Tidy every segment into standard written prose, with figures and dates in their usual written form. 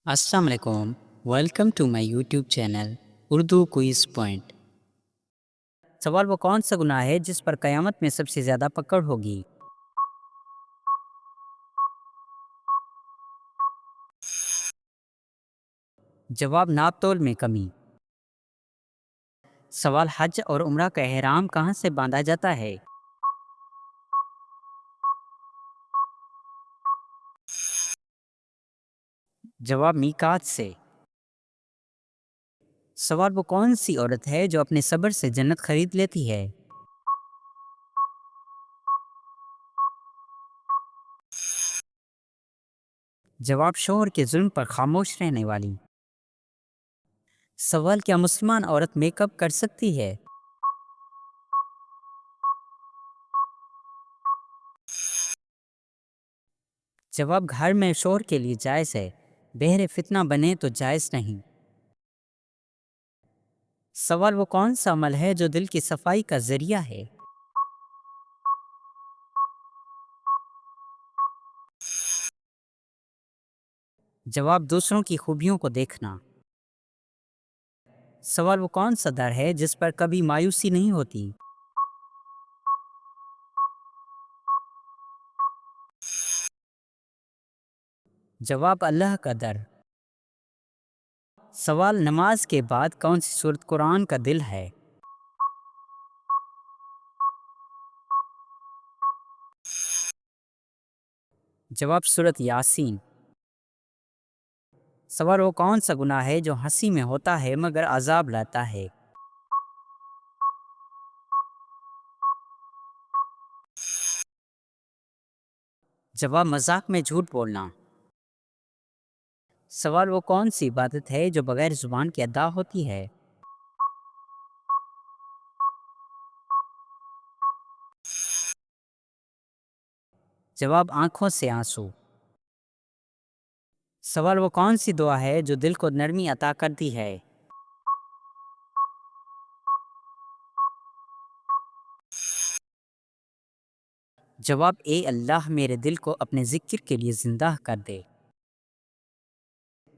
السلام علیکم، welcome to my YouTube channel Urdu quiz point. سوال وہ کون سا گناہ ہے جس پر قیامت میں سب سے زیادہ پکڑ ہوگی؟ جواب ناپ تول میں کمی۔ سوال حج اور عمرہ کا احرام کہاں سے باندھا جاتا ہے؟ جواب میقات سے۔ سوال وہ کون سی عورت ہے جو اپنے صبر سے جنت خرید لیتی ہے؟ جواب شوہر کے ظلم پر خاموش رہنے والی۔ سوال کیا مسلمان عورت میک اپ کر سکتی ہے؟ جواب گھر میں شور کے لیے جائز ہے، بہر فتنہ بنے تو جائز نہیں۔ سوال وہ کون سا عمل ہے جو دل کی صفائی کا ذریعہ ہے؟ جواب دوسروں کی خوبیوں کو دیکھنا۔ سوال وہ کون سا در ہے جس پر کبھی مایوسی نہیں ہوتی؟ جواب اللہ کا در۔ سوال نماز کے بعد کون سی سورت قرآن کا دل ہے؟ جواب سورت یاسین۔ سوال وہ کون سا گناہ ہے جو ہنسی میں ہوتا ہے مگر عذاب لاتا ہے؟ جواب مذاق میں جھوٹ بولنا۔ سوال وہ کون سی عبادت ہے جو بغیر زبان کے ادا ہوتی ہے؟ جواب آنکھوں سے آنسو۔ سوال وہ کون سی دعا ہے جو دل کو نرمی عطا کرتی ہے؟ جواب اے اللہ میرے دل کو اپنے ذکر کے لیے زندہ کر دے۔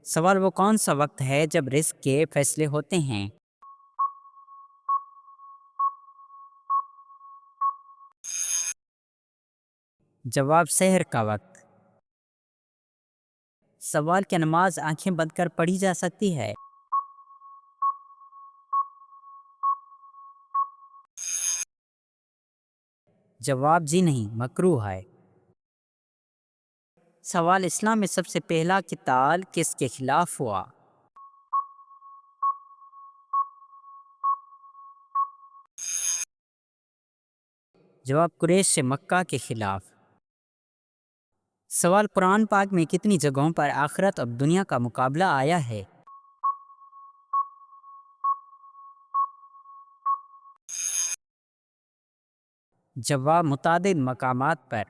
سوال وہ کون سا وقت ہے جب رزق کے فیصلے ہوتے ہیں؟ جواب سحر کا وقت۔ سوال کیا نماز آنکھیں بند کر پڑھی جا سکتی ہے؟ جواب جی نہیں، مکروہ ہے۔ سوال اسلام میں سب سے پہلا قتال کس کے خلاف ہوا؟ جواب قریش سے مکہ کے خلاف۔ سوال قرآن پاک میں کتنی جگہوں پر آخرت اور دنیا کا مقابلہ آیا ہے؟ جواب متعدد مقامات پر۔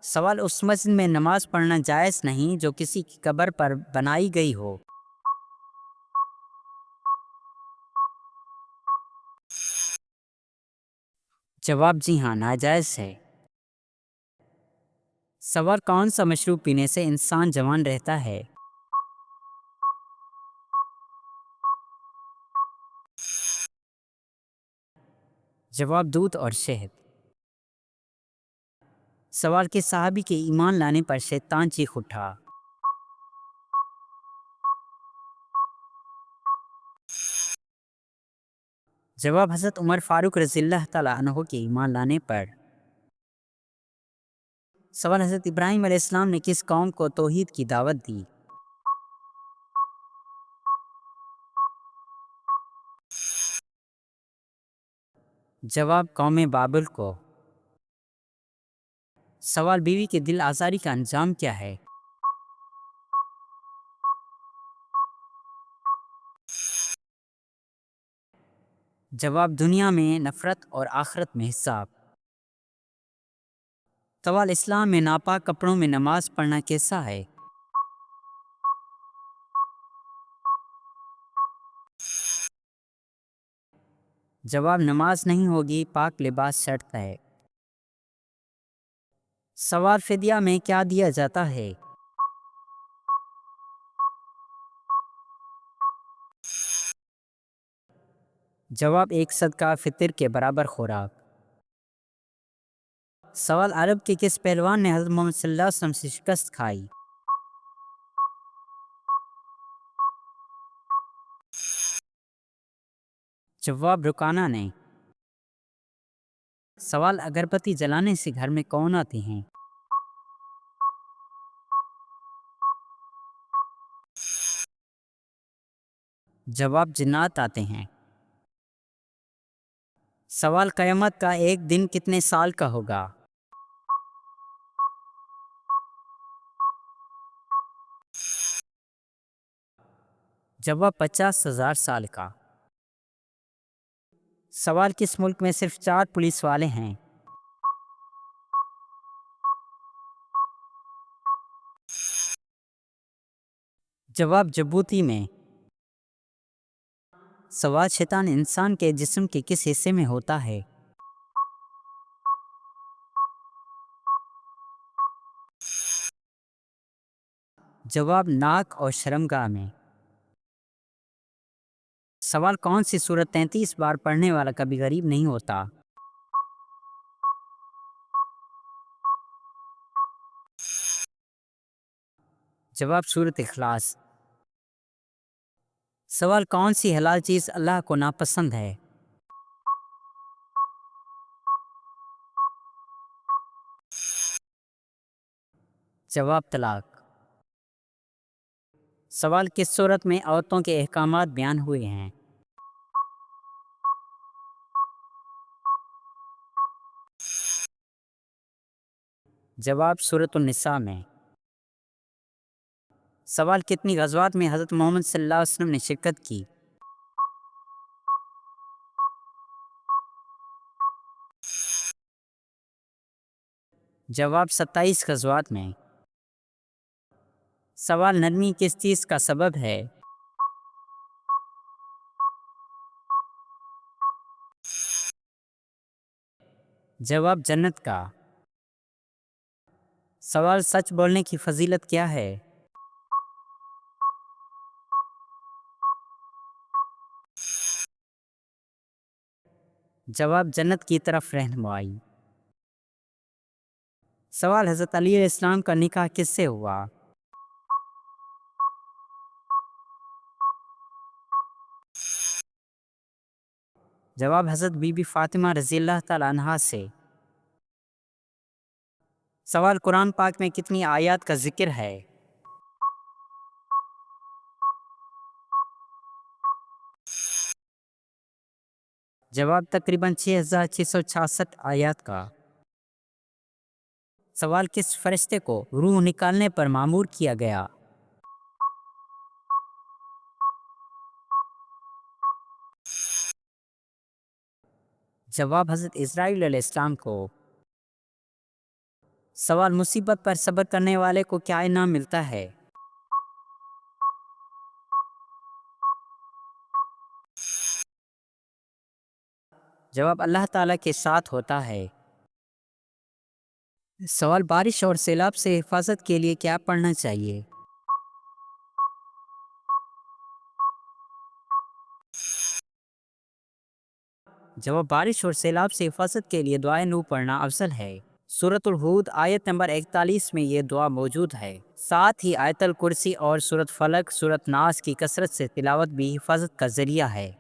سوال اس مسجد میں نماز پڑھنا جائز نہیں جو کسی کی قبر پر بنائی گئی ہو؟ جواب جی ہاں، ناجائز ہے۔ سوال کون سا مشروب پینے سے انسان جوان رہتا ہے؟ جواب دودھ اور شہد۔ سوال کے صحابی کے ایمان لانے پر شیطان چیخ اٹھا؟ جواب حضرت عمر فاروق رضی اللہ تعالیٰ عنہ کے ایمان لانے پر۔ سوال حضرت ابراہیم علیہ السلام نے کس قوم کو توحید کی دعوت دی؟ جواب قوم بابل کو۔ سوال بیوی کے دل آزاری کا انجام کیا ہے؟ جواب دنیا میں نفرت اور آخرت میں حساب۔ سوال اسلام میں ناپاک کپڑوں میں نماز پڑھنا کیسا ہے؟ جواب نماز نہیں ہوگی، پاک لباس شرط ہے۔ سوال فدیہ میں کیا دیا جاتا ہے؟ جواب ایک صدقہ فطر کے برابر خوراک۔ سوال عرب کے کس پہلوان نے حضرت محمد صلی اللہ علیہ وسلم سے شکست کھائی؟ جواب رکانہ نے۔ سوال اگربتی جلانے سے گھر میں کون آتے ہیں؟ جواب جنات آتے ہیں۔ سوال قیامت کا ایک دن کتنے سال کا ہوگا؟ جواب 50,000 سال کا۔ سوال کس ملک میں صرف 4 پولیس والے ہیں؟ جواب جبوتی میں۔ سوال شیطان انسان کے جسم کے کس حصے میں ہوتا ہے؟ جواب ناک اور شرمگاہ میں۔ سوال کون سی سورت 33 بار پڑھنے والا کبھی غریب نہیں ہوتا؟ جواب سورت اخلاص۔ سوال کون سی حلال چیز اللہ کو ناپسند ہے؟ جواب طلاق۔ سوال کس صورت میں عورتوں کے احکامات بیان ہوئے ہیں؟ جواب سورۃ النساء میں۔ سوال کتنی غزوات میں حضرت محمد صلی اللہ علیہ وسلم نے شرکت کی؟ جواب 27 غزوات میں۔ سوال نرمی کس چیز کا سبب ہے؟ جواب جنت کا۔ سوال سچ بولنے کی فضیلت کیا ہے؟ جواب جنت کی طرف رہنمائی۔ سوال حضرت علی علیہ السلام کا نکاح کس سے ہوا؟ جواب حضرت بی بی فاطمہ رضی اللہ تعالی عنہا سے۔ سوال قرآن پاک میں کتنی آیات کا ذکر ہے؟ جواب تقریباً 6666 آیات کا۔ سوال کس فرشتے کو روح نکالنے پر مامور کیا گیا؟ جواب حضرت اسرائیل علیہ السلام کو۔ سوال مصیبت پر صبر کرنے والے کو کیا انعام ملتا ہے؟ جواب اللہ تعالیٰ کے ساتھ ہوتا ہے۔ سوال بارش اور سیلاب سے حفاظت کے لیے کیا پڑھنا چاہیے؟ جواب بارش اور سیلاب سے حفاظت کے لیے دعائے نو پڑھنا افضل ہے۔ سورۃ الہود آیت نمبر 41 میں یہ دعا موجود ہے۔ ساتھ ہی آیت الکرسی اور سورۃ فلق، سورۃ ناس کی کثرت سے تلاوت بھی حفاظت کا ذریعہ ہے۔